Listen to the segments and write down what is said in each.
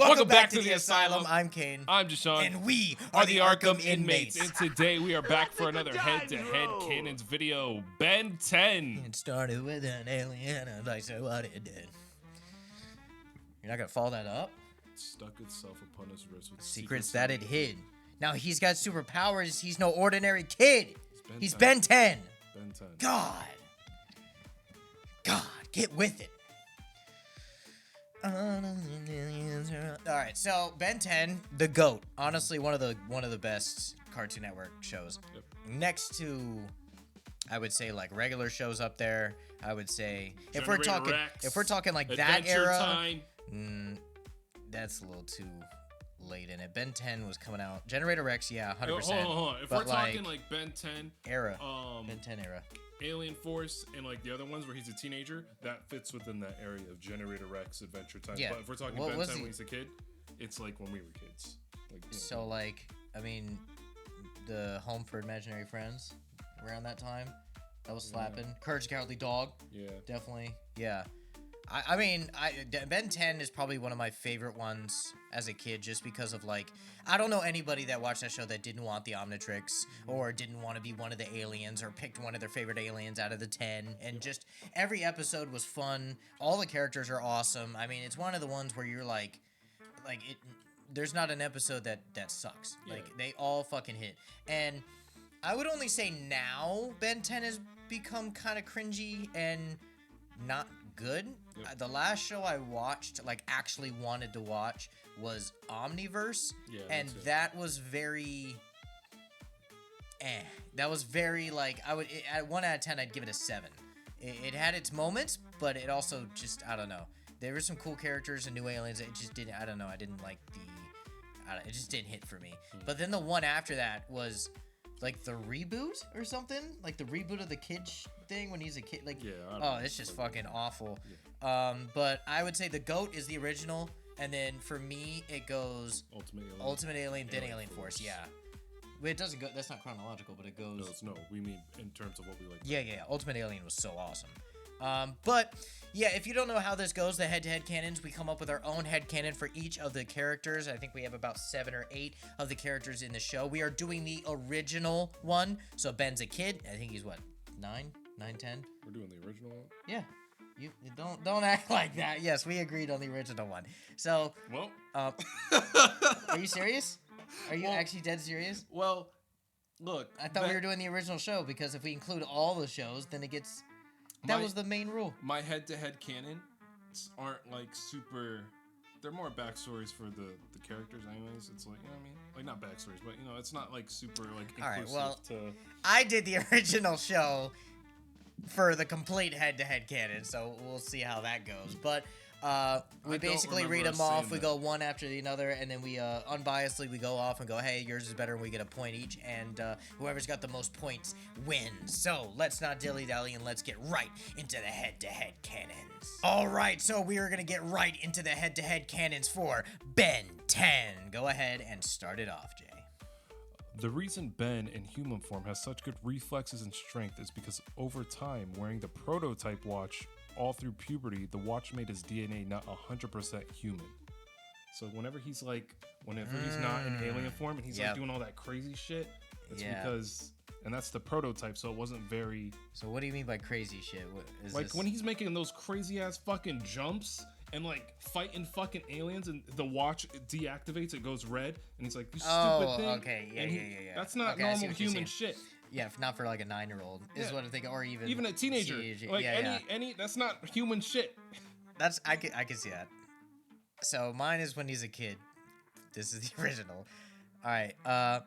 Welcome back to the Asylum. I'm Kane. I'm JASEAN. And we are are the Arkham Inmates. And today we are back for another head-to-head cannons video. Ben 10. It started with an alien and I said what it did. You're not gonna follow that up? It stuck itself upon his wrist with secrets that it hid. Now he's got superpowers. He's no ordinary kid. He's Ben 10. Ben 10. God, get with it. Alright, so Ben 10, the GOAT. Honestly, one of the best Cartoon Network shows. Yep. Next to, I would say, like regular shows up there. I would say if we're talking like that era, that's a little too late in it. Ben 10 was coming out. Generator Rex, yeah, 100%. Hold on. If we're talking like Ben 10 era, Ben 10 era. Alienforce and like the other ones where he's a teenager, that fits within that area of Generator Rex, Adventure Time. Yeah. But if we're talking Ben 10 when he's a kid, it's like when we were kids. Like, so like, I mean, the Home for Imaginary Friends around that time, that was slapping. Courage the Cowardly Dog. Yeah. Definitely. Yeah. I mean, Ben 10 is probably one of my favorite ones as a kid just because of, like, I don't know anybody that watched that show that didn't want the Omnitrix or didn't want to be one of the aliens or picked one of their favorite aliens out of the 10. And just every episode was fun. All the characters are awesome. I mean, it's one of the ones where you're like there's not an episode that sucks. Yeah. Like, they all fucking hit. And I would only say now Ben 10 has become kind of cringy and not good. Yep. The last show I watched, like actually wanted to watch, was Omniverse, and that was very that was very, like, at 1 out of 10 I'd give it a 7. It had its moments, but it also just, I don't know, there were some cool characters and new aliens. It just didn't, I don't know, I didn't like it just didn't hit for me. But then the one after that was like the reboot or something, like the reboot of the kid thing when he's a kid. Like, it's just fucking awful. Yeah. But I would say the GOAT is the original, and then for me it goes Ultimate Alien, then Alienforce. Yeah. Well, it doesn't go. That's not chronological, but it goes. No, we mean in terms of what we like. Yeah. Ultimate Alien was so awesome. But yeah, if you don't know how this goes, the head-to-head cannons, we come up with our own head cannon for each of the characters. I think we have about 7 or 8 of the characters in the show. We are doing the original one. So Ben's a kid. I think he's what, 9, 10? We're doing the original one? Yeah. You don't act like that. Yes, we agreed on the original one. So, well, are you serious? Are you actually dead serious? Well, look, I thought we were doing the original show, because if we include all the shows, then it gets. That was the main rule. My head-to-head canon aren't like super. They're more backstories for the characters, anyways. It's like, you know what I mean? Like, not backstories, but it's not like super like inclusive. All right, well, to. I did the original show for the complete head-to-head canon, so we'll see how that goes. But we basically read them off. We go one after the other, and then we unbiasedly we go off and go, hey, yours is better, and we get a point each, and whoever's got the most points wins. So let's not dilly-dally, and let's get right into the head-to-head cannons. All right, so we are going to get right into the head-to-head cannons for Ben 10. Go ahead and start it off, Jay. The reason Ben in human form has such good reflexes and strength is because over time, wearing the prototype watch all through puberty, the watch made his DNA not 100% human. So whenever he's not in alien form and he's like doing all that crazy shit, it's because, and that's the prototype, so it wasn't very. So what do you mean by crazy shit? What is like this? When he's making those crazy ass fucking jumps and like fighting fucking aliens, and the watch deactivates, it goes red, and he's like, "You stupid thing." Okay, yeah. That's not normal human shit. Yeah, not for like a 9-year-old is what I'm thinking, or even a teenager. Like any that's not human shit. That's I can see that. So mine is when he's a kid. This is the original. All right.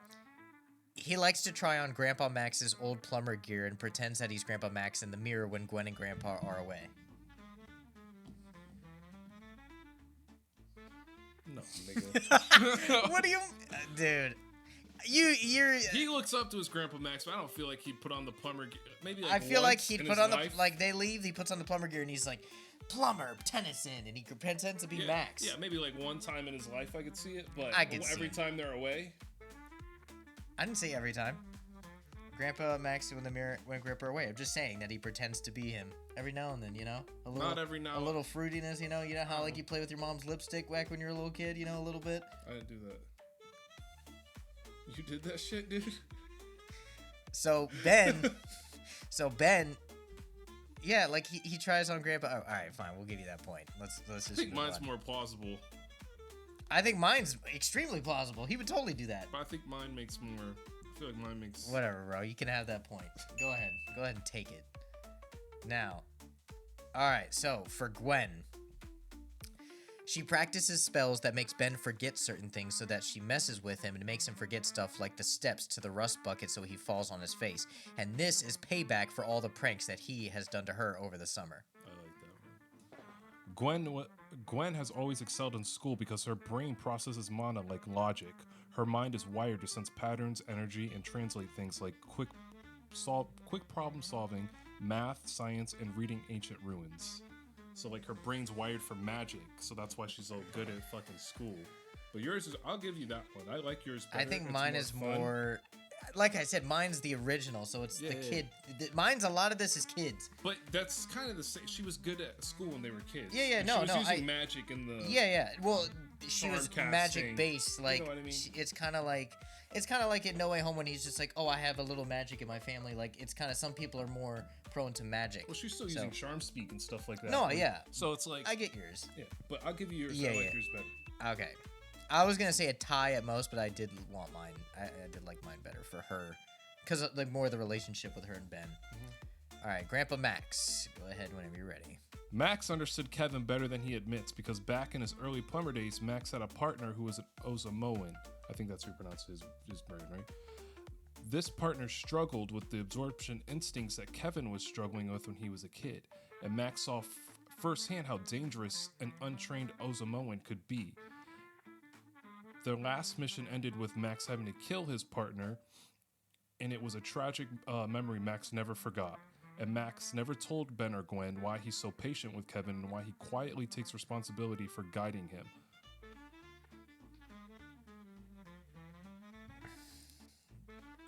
He likes to try on Grandpa Max's old plumber gear and pretends that he's Grandpa Max in the mirror when Gwen and Grandpa are away. No, nigga. What do you, dude? You're. He looks up to his Grandpa Max, but I don't feel like he'd put on the plumber gear. Maybe like I feel like he'd put on life. like they leave, he puts on the plumber gear, and he's like, Plumber Tennyson, and he pretends to be Max. Yeah, maybe like one time in his life I could see it, but every time they're away. I didn't say every time. Grandpa Max in the mirror when Grandpa away. I'm just saying that he pretends to be him. every now and then, you know, Not every now. a little fruitiness, you know how like you play with your mom's lipstick back when you were a little kid, you know, a little bit. I didn't do that. You did that shit, dude. So Ben, yeah, like he tries on Grandpa. Oh, all right, fine, we'll give you that point. Let's just. I think move mine's on. more plausible. I think mine's extremely plausible. He would totally do that. But I think mine makes more. I feel like mine makes. Whatever, bro. You can have that point. Go ahead and take it. Now, all right. So for Gwen, she practices spells that makes Ben forget certain things so that she messes with him and makes him forget stuff like the steps to the rust bucket so he falls on his face. And this is payback for all the pranks that he has done to her over the summer. I like that one. Gwen has always excelled in school because her brain processes mana like logic. Her mind is wired to sense patterns, energy, and translate things like quick problem solving, math, science, and reading ancient ruins. So like her brain's wired for magic, so that's why she's so good at fucking school. But yours is, I'll give you that one. I like yours better. I think It's mine is fun. more, like I said, mine's the original, so it's the kid. Mine's a lot of this is kids. But that's kind of the same. She was good at school when they were kids. Yeah, Like, no, she was no, using magic in the. Yeah. Well, she was Storm magic casting. based. Like, You know what I mean? it's kind of like in No Way Home when he's just like, oh, I have a little magic in my family. Like, it's kind of, some people are more prone to magic. Well, she's still using charm speak and stuff like that. No, Like, yeah. So it's like. I get yours. Yeah, but I'll give you yours. Yeah, I like yeah. yours better. Okay. I was gonna say a tie at most, but I did want mine. I did like mine better for her, because like more of the relationship with her and Ben. All right, Grandpa Max, go ahead whenever you're ready. Max understood Kevin better than he admits because back in his early plumber days, Max had a partner who was an Osamoan. I think that's how you pronounce his brain, right? This partner struggled with the absorption instincts that Kevin was struggling with when he was a kid, and Max saw firsthand how dangerous an untrained Osamoan could be. Their last mission ended with Max having to kill his partner, and it was a tragic memory Max never forgot. And Max never told Ben or Gwen why he's so patient with Kevin and why he quietly takes responsibility for guiding him.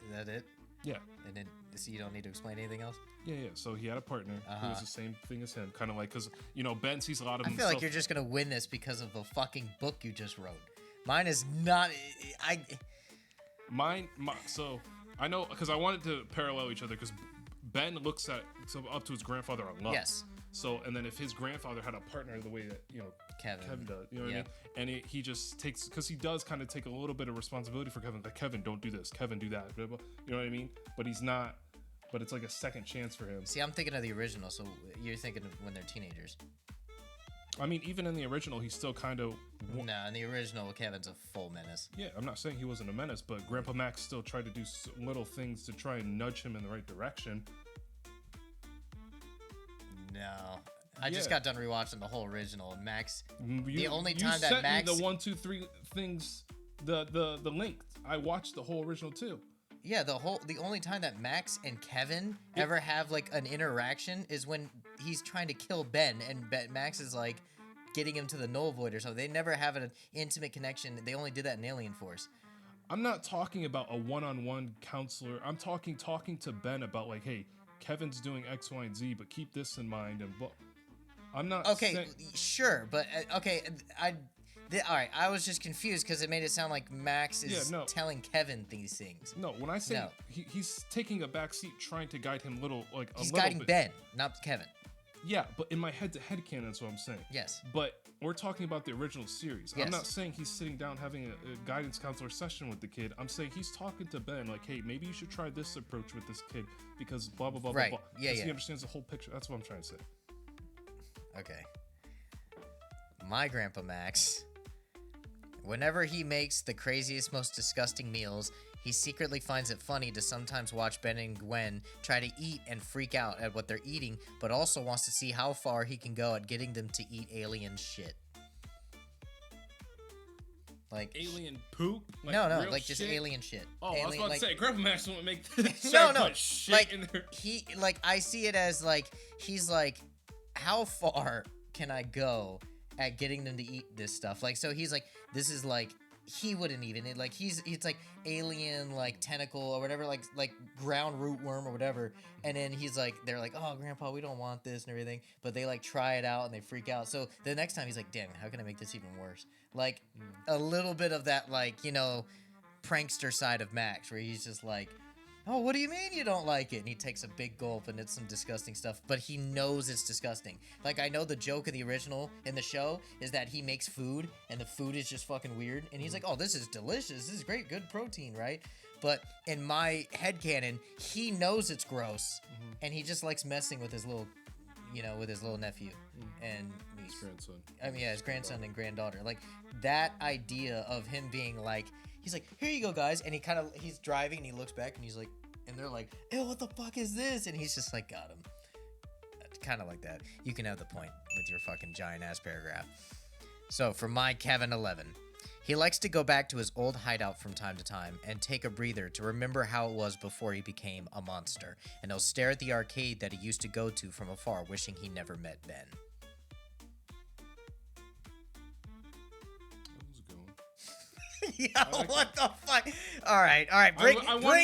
Is that it? Yeah. And then so you don't need to explain anything else? Yeah. So he had a partner who was the same thing as him. Kind of like, because, Ben sees a lot of I feel like you're just gonna win this because of a fucking book you just wrote. Mine is not. So I know, because I wanted to parallel each other, because Ben looks up to his grandfather a lot. Yes. So, and then if his grandfather had a partner the way that, Kevin does, you know what I mean? And he just takes, because he does kind of take a little bit of responsibility for Kevin. Like, Kevin, don't do this. Kevin, do that. Blah, blah, you know what I mean? But he's not, but it's like a second chance for him. See, I'm thinking of the original, so you're thinking of when they're teenagers. I mean, even in the original, he's still kind of... No, in the original, Kevin's a full menace. Yeah, I'm not saying he wasn't a menace, but Grandpa Max still tried to do little things to try and nudge him in the right direction. No. I just got done rewatching the whole original, and Max... the only time that Max... You sent me the 1, 2, 3 things, the link. I watched the whole original, too. Yeah, the only time that Max and Kevin ever have, like, an interaction is when he's trying to kill Ben, and Max is, like, getting him to the Null Void or something. They never have an intimate connection. They only did that in Alienforce. I'm not talking about a one-on-one counselor. I'm talking to Ben about, like, hey, Kevin's doing X, Y, and Z, but keep this in mind. And I'm not sure, but, okay, all right, I was just confused because it made it sound like Max is telling Kevin these things. No, when I say he's taking a back seat, trying to guide him he's guiding Ben, not Kevin. Yeah, but in my head-to-head canon, that's what I'm saying. Yes. But we're talking about the original series. Yes. I'm not saying he's sitting down having a guidance counselor session with the kid. I'm saying he's talking to Ben like, hey, maybe you should try this approach with this kid because blah, blah, blah, right. blah, blah. Yeah, He understands the whole picture. That's what I'm trying to say. Okay. My Grandpa Max, whenever he makes the craziest, most disgusting meals, he secretly finds it funny to sometimes watch Ben and Gwen try to eat and freak out at what they're eating, but also wants to see how far he can go at getting them to eat alien shit. Like alien poop? Like no, real like just shit? alien shit. Oh, alien, I was about to say, Grandpa Max won't make no, shit like in there. he, like I see it as like he's like, how far can I go at getting them to eat this stuff? Like, so he's like, this is like he wouldn't even like it's like alien like tentacle or whatever, like ground root worm or whatever, and then he's like, they're like, oh grandpa, we don't want this and everything, but they like try it out and they freak out. So the next time he's like, damn, how can I make this even worse? Like a little bit of that, like, you know, prankster side of Max, where he's just like, oh, what do you mean you don't like it? And he takes a big gulp, and it's some disgusting stuff, but he knows it's disgusting. Like, I know the joke of the original in the show is that he makes food, and the food is just fucking weird, and he's like, oh, this is delicious, this is great, good protein, right? But in my headcanon, he knows it's gross, and he just likes messing with his little, you know, with his little nephew, and his grandson. I mean, yeah, his grandson and granddaughter. Like, that idea of him being like, he's like, here you go, guys. And he's driving and he looks back and he's like, and they're like, ew, what the fuck is this? And he's just like, got him. Kind of like that. You can have the point with your fucking giant ass paragraph. So for my Kevin 11, he likes to go back to his old hideout from time to time and take a breather to remember how it was before he became a monster. And he'll stare at the arcade that he used to go to from afar, wishing he never met Ben. Yo, what the fuck? All right. Bring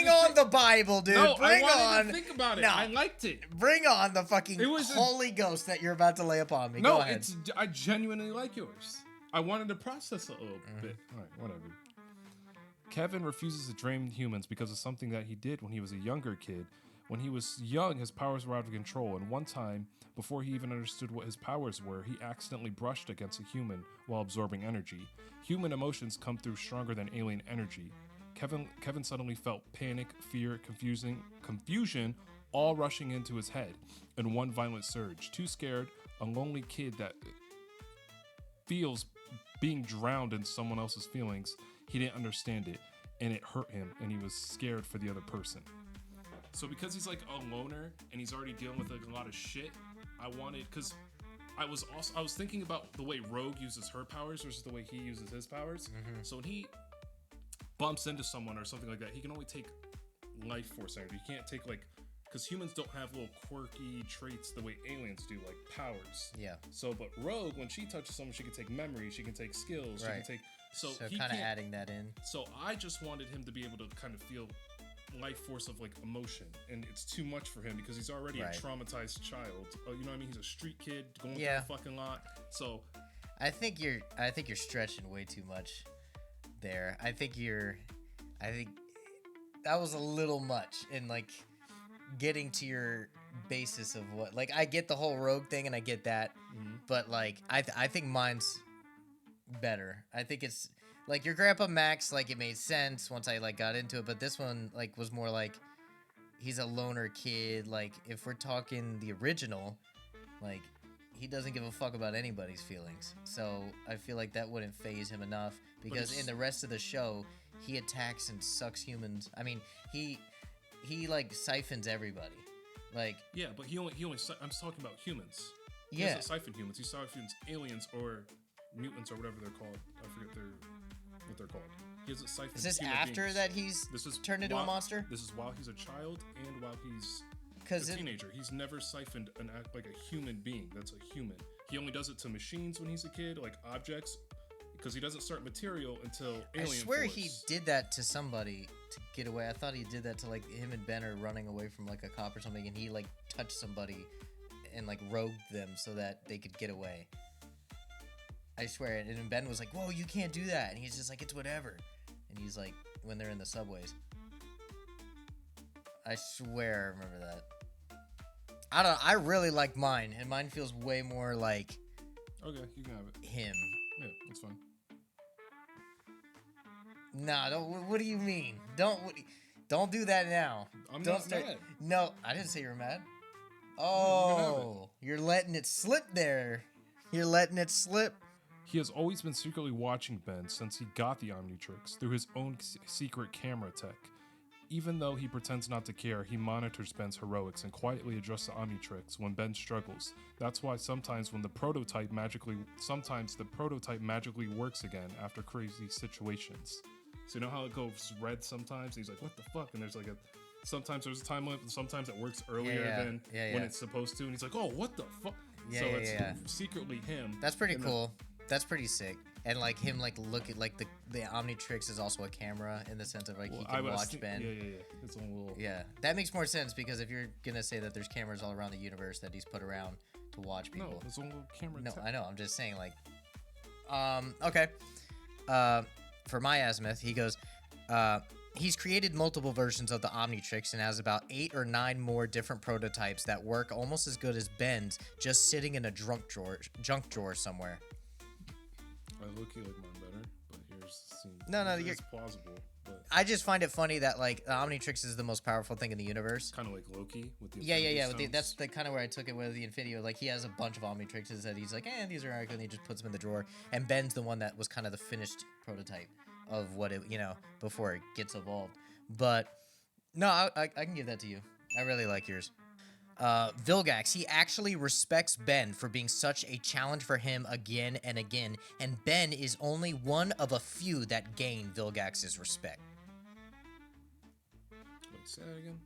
on the Bible, dude. No, bring I wanted on. to think about it. No. I liked it. Bring on the fucking Holy Ghost that you're about to lay upon me. No, Go ahead. I genuinely like yours. I wanted to process it a little bit. All right, whatever. Kevin refuses to drain humans because of something that he did when he was a younger kid. When he was young, his powers were out of control, and one time, before he even understood what his powers were, he accidentally brushed against a human while absorbing energy. Human emotions come through stronger than alien energy. Kevin suddenly felt panic, fear, confusion, all rushing into his head in one violent surge. Too scared, a lonely kid that feels being drowned in someone else's feelings, he didn't understand it, and it hurt him, and he was scared for the other person. So because he's like a loner and he's already dealing with like a lot of shit, because I was thinking about the way Rogue uses her powers versus the way he uses his powers. So when he bumps into someone or something like that, he can only take life force energy. He can't take because humans don't have little quirky traits the way aliens do, like powers. Yeah. So, but Rogue, when she touches someone, she can take memory, she can take skills, right. She can take. So he kind of adding that in. So I just wanted him to be able to kind of feel life force of like emotion, and it's too much for him because he's already a traumatized child. You know what I mean? He's a street kid going through the fucking lot. So I think you're stretching way too much there. I think that was a little much in like getting to your basis of what, like, I get the whole Rogue thing and I get that, but like I think mine's better. I think it's like your Grandpa Max, like, it made sense once I like got into it, but this one like was more like he's a loner kid. Like, if we're talking the original, like, he doesn't give a fuck about anybody's feelings. So I feel like that wouldn't phase him enough, because in the rest of the show he attacks and sucks humans. I mean, he like siphons everybody. Like, yeah, but he only I'm just talking about humans. He doesn't siphon humans. He siphons aliens or mutants or whatever they're called. I forget what they're called. He doesn't siphon. Is this after beings. that he's turned into a monster? This is while he's a child and while he's a teenager. He's never siphoned an act like a human being. That's a human. He only does it to machines when he's a kid, like objects, because he doesn't start material until Alienforce. I swear he did that to somebody to get away. I thought he did that to like him and Ben are running away from like a cop or something, and he like touched somebody and like rogued them so that they could get away. I swear. And then Ben was like, whoa, you can't do that. And he's just like, it's whatever. And he's like, when they're in the subways. I swear I remember that. I really like mine, and mine feels way more like... Okay, you can have it. Him. Yeah, that's fine. Nah, what do you mean? Don't do that now. I'm not mad. No, I didn't say you were mad. Oh, you're letting it slip there. You're letting it slip. He has always been secretly watching Ben since he got the Omnitrix through his own secret camera tech. Even though he pretends not to care, he monitors Ben's heroics and quietly adjusts the Omnitrix when Ben struggles. That's why sometimes the prototype magically works again after crazy situations. So you know how it goes red sometimes? He's like, what the fuck? And there's like sometimes there's a time limit, and sometimes it works earlier than when it's supposed to. And he's like, oh, what the fuck? Yeah, so it's secretly him. That's pretty cool. That's pretty sick. and like him like look at like the Omnitrix is also a camera in the sense of like he can watch Ben. Yeah. His own little. Yeah, that makes more sense because if you're gonna say that there's cameras all around the universe that he's put around to watch people. No, his own little camera. No, I know. I'm just saying like, okay. For my azimuth, he goes, he's created multiple versions of the Omnitrix and has about 8 or 9 more different prototypes that work almost as good as Ben's, just sitting in a junk drawer somewhere. I look like mine better, but here's the scene. No, it's plausible. But I just find it funny that like the Omnitrix is the most powerful thing in the universe. kind of like Loki with the Yeah. Stones. That's the kind of where I took it with the Infinity. Like he has a bunch of Omnitrixes that he's like, these are Arkham, and he just puts them in the drawer. And Ben's the one that was kind of the finished prototype of what it, before it gets evolved. But no, I can give that to you. I really like yours. Vilgax, he actually respects Ben for being such a challenge for him again and again, and Ben is only one of a few that gain Vilgax's respect. Wait, say that again?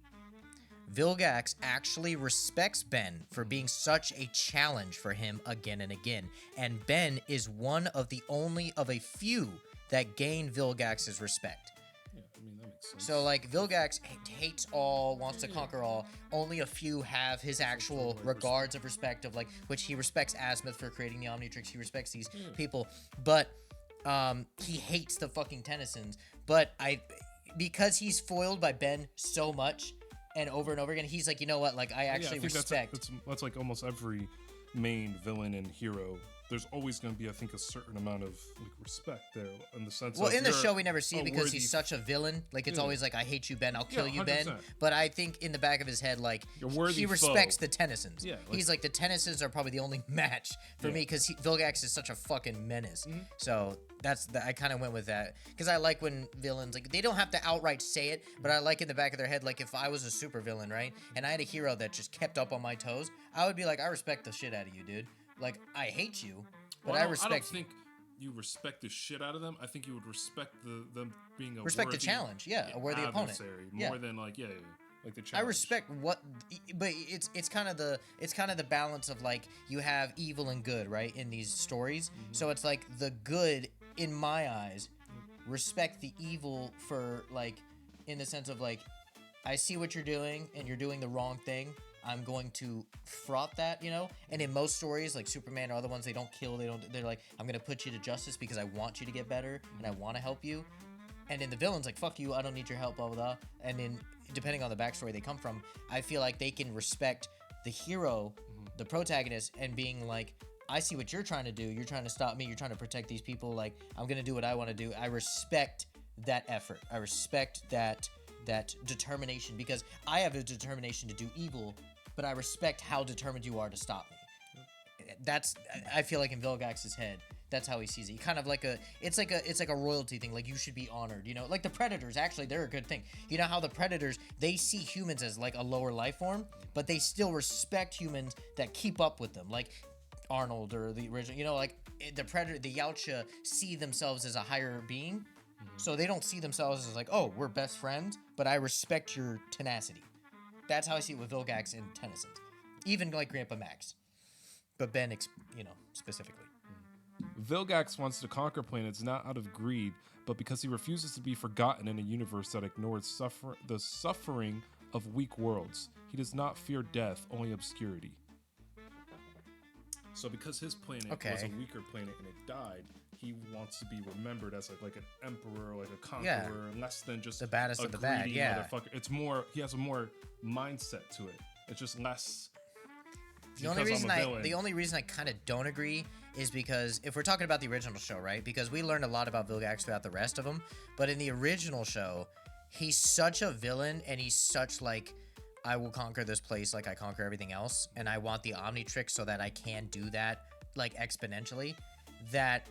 Vilgax actually respects Ben for being such a challenge for him again and again, and Ben is one of the only of a few that gain Vilgax's respect. Yeah, I mean, that makes sense. So, like, Vilgax hates all, wants to conquer all. Only a few have his actual regards of respect of, like, which he respects Azimuth for creating the Omnitrix. He respects these people. But he hates the fucking Tennysons. But because he's foiled by Ben so much and over again, he's like, you know what? Like, I actually respect. That's like almost every main villain and hero. There's always going to be, I think, a certain amount of like respect there in the sense. Well, in the show we never see it because he's such a villain. Like it's always like, I hate you, Ben. I'll kill you, Ben. But I think in the back of his head, like he respects the Tennysons. Yeah, he's like the Tennysons are probably the only match for me because Vilgax is such a fucking menace. So I kind of went with that because I like when villains like they don't have to outright say it, but I like in the back of their head, like if I was a super villain, right, and I had a hero that just kept up on my toes, I would be like, I respect the shit out of you, dude. Like, I hate you, but I respect you. I don't think you respect the shit out of them. I think you would respect them being a respect worthy the challenge, a worthy opponent. More than like, like the challenge. I respect but it's kind of the balance of like you have evil and good, right, in these stories. So it's like the good, in my eyes, respect the evil for like, in the sense of like, I see what you're doing and you're doing the wrong thing. I'm going to fraught that, and in most stories like Superman or other ones, they don't kill, they're like, I'm going to put you to justice because I want you to get better and I want to help you. And in the villains, like, fuck you, I don't need your help, blah, blah, blah. And then depending on the backstory they come from, I feel like they can respect the hero, the protagonist, and being like, I see what you're trying to do, you're trying to stop me, you're trying to protect these people, like, I'm going to do what I want to do. I respect that effort. I respect that determination because I have a determination to do evil, but I respect how determined you are to stop me. I feel like in Vilgax's head, that's how he sees it. He kind of like it's like a royalty thing. Like you should be honored, like the Predators. Actually, they're a good thing. You know how the Predators, they see humans as like a lower life form, but they still respect humans that keep up with them, like Arnold or the original. Like the Predator, the Yautja see themselves as a higher being, so they don't see themselves as like, oh, we're best friends, but I respect your tenacity. That's how I see it with Vilgax and Tennysons. Even like Grandpa Max. But Ben, specifically. Vilgax wants to conquer planets not out of greed, but because he refuses to be forgotten in a universe that ignores the suffering of weak worlds. He does not fear death, only obscurity. So because his planet was a weaker planet and it died, he wants to be remembered as like an emperor, like a conqueror, less than just the baddest of the bad. Motherfucker. It's more. He has a more mindset to it. It's just less. The only reason I kind of don't agree is because if we're talking about the original show, right? Because we learned a lot about Vilgax throughout the rest of them, but in the original show, he's such a villain and he's such like, I will conquer this place like I conquer everything else, and I want the Omnitrix so that I can do that like exponentially. That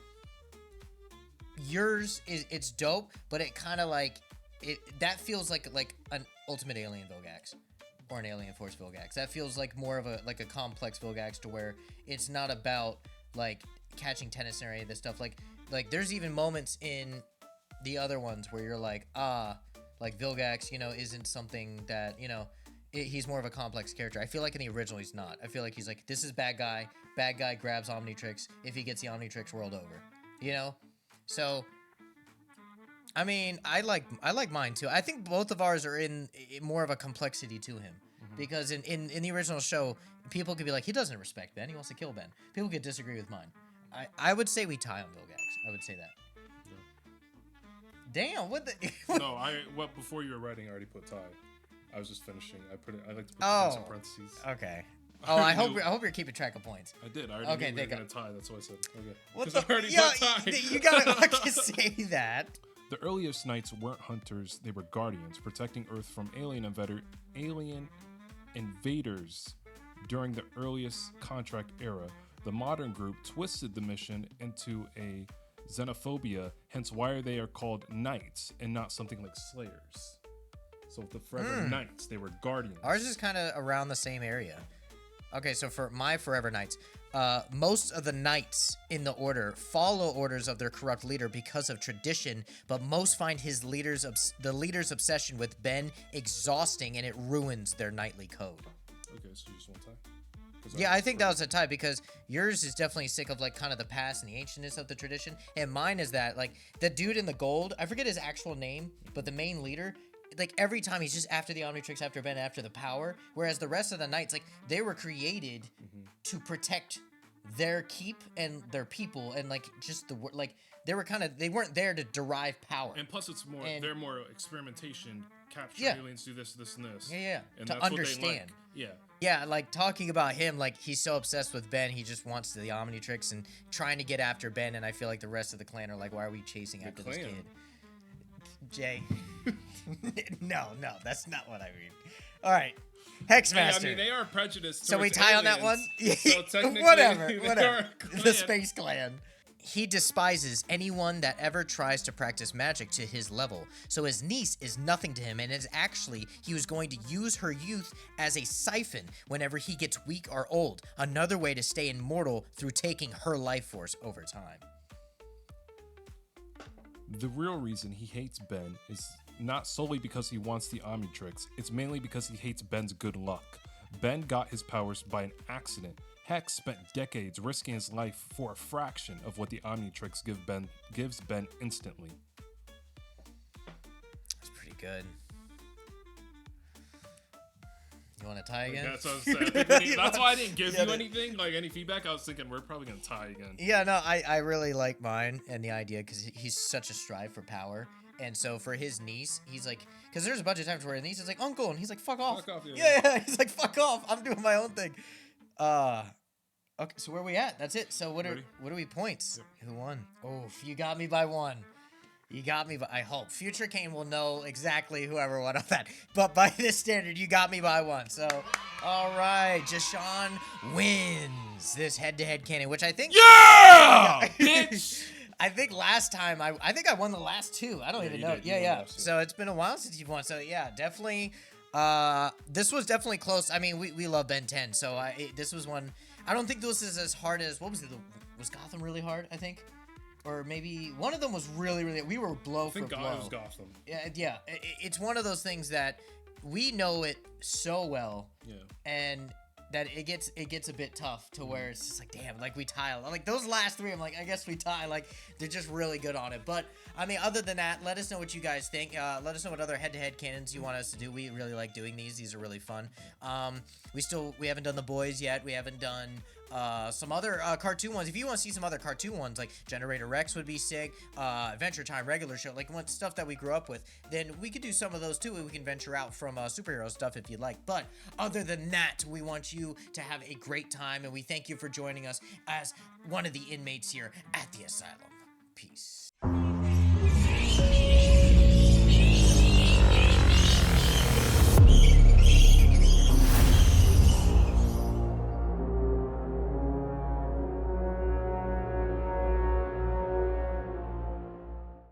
yours it's dope, but it kind of like that feels like an Ultimate Alien Vilgax or an Alienforce Vilgax. That feels like more of a complex Vilgax to where it's not about like catching Tennyson or any of this stuff. Like there's even moments in the other ones where you're like, like Vilgax, isn't something that, he's more of a complex character. I feel like in the original he's not. I feel like he's like, this is bad guy grabs Omnitrix. If he gets the Omnitrix, world over. You know, so I mean, I like mine too. I think both of ours are in more of a complexity to him. Because in the original show, people could be like, he doesn't respect Ben. He wants to kill Ben. People could disagree with mine. I would say we tie on Vilgax. I would say that. Yeah. Damn, what the? No, before you were writing, I already put tie. I was just finishing. I like to put things in parentheses. Okay. Oh, I hope you're keeping track of points. I did. I already knew we were gonna tie. That's why I said. Okay. What the? I already put tie. You gotta fucking say that. The earliest knights weren't hunters; they were guardians, protecting Earth from alien invaders. During the earliest contract era, the modern group twisted the mission into a xenophobia, hence why they are called knights and not something like slayers. So the forever knights, they were guardians. Ours is kind of around the same area. Okay, so for my forever knights, most of the knights in the order follow orders of their corrupt leader because of tradition, but most find the leader's obsession with Ben exhausting, and it ruins their knightly code. Okay, so you just want tie? Yeah, I think that was a tie, because yours is definitely sick of like kind of the past and the ancientness of the tradition, and mine is that like the dude in the gold, I forget his actual name, but the main leader, like every time he's just after the Omnitrix, after Ben, after the power, whereas the rest of the knights, like they were created to protect their keep and their people, and like just they weren't there to derive power. And plus, it's more they're more experimentation, capture aliens, do this, this, and this. Yeah. And to that's understand. What they like. Yeah. Yeah, like talking about him, like he's so obsessed with Ben, he just wants the Omnitrix and trying to get after Ben, and I feel like the rest of the clan are like, why are we chasing after this kid? Jay. No, that's not what I mean. All right. Hexmaster. I mean, they are prejudiced. So we tie aliens, on that one? So technically, whatever. The Space Clan. He despises anyone that ever tries to practice magic to his level, so his niece is nothing to him, and he was going to use her youth as a siphon whenever he gets weak or old, another way to stay immortal through taking her life force over time. The real reason he hates Ben is not solely because he wants the Omnitrix, it's mainly because he hates Ben's good luck. Ben got his powers by an accident. Hex spent decades risking his life for a fraction of what the Omnitrix gives Ben instantly. That's pretty good. You want to tie again? That's what I was saying. That's why I didn't give you anything, like any feedback. I was thinking we're probably going to tie again. Yeah, no, I really like mine and the idea, because he's such a strive for power. And so for his niece, he's like, because there's a bunch of times where his niece is like, uncle, and he's like, fuck off. Fuck off, yeah. He's like, fuck off. I'm doing my own thing. Okay, so where are we at? That's it. So what are we points? Yep. Who won? Oh, you got me by one. You got me by, I hope. Future Kane will know exactly whoever won on that. But by this standard, you got me by one. So, all right, JASEAN wins this head-to-head canon, which I think... Yeah! Bitch! I think last time, I think I won the last two. I don't even know. Yeah. So it's been a while since you've won. So yeah, definitely. This was definitely close. I mean, we love Ben 10. So this was one. I don't think this is as hard as, what was it? Was Gotham really hard, I think? Or maybe one of them was really, really, we were blow for blow. I think it was Gotham. Yeah. It's one of those things that we know it so well. Yeah. And that it gets a bit tough to where it's just like, damn, like we tie. Like those last three, I'm like, I guess we tie. Like they're just really good on it. But I mean, other than that, let us know what you guys think. Let us know what other head-to-head canons you want us to do. We really like doing these. These are really fun. We haven't done the boys yet. We haven't done some other cartoon ones. If you want to see some other cartoon ones, like Generator Rex would be sick, Adventure Time regular show, like stuff that we grew up with, then we could do some of those too. We can venture out from superhero stuff if you'd like. But other than that, we want you to have a great time, and we thank you for joining us as one of the inmates here at the asylum. Peace.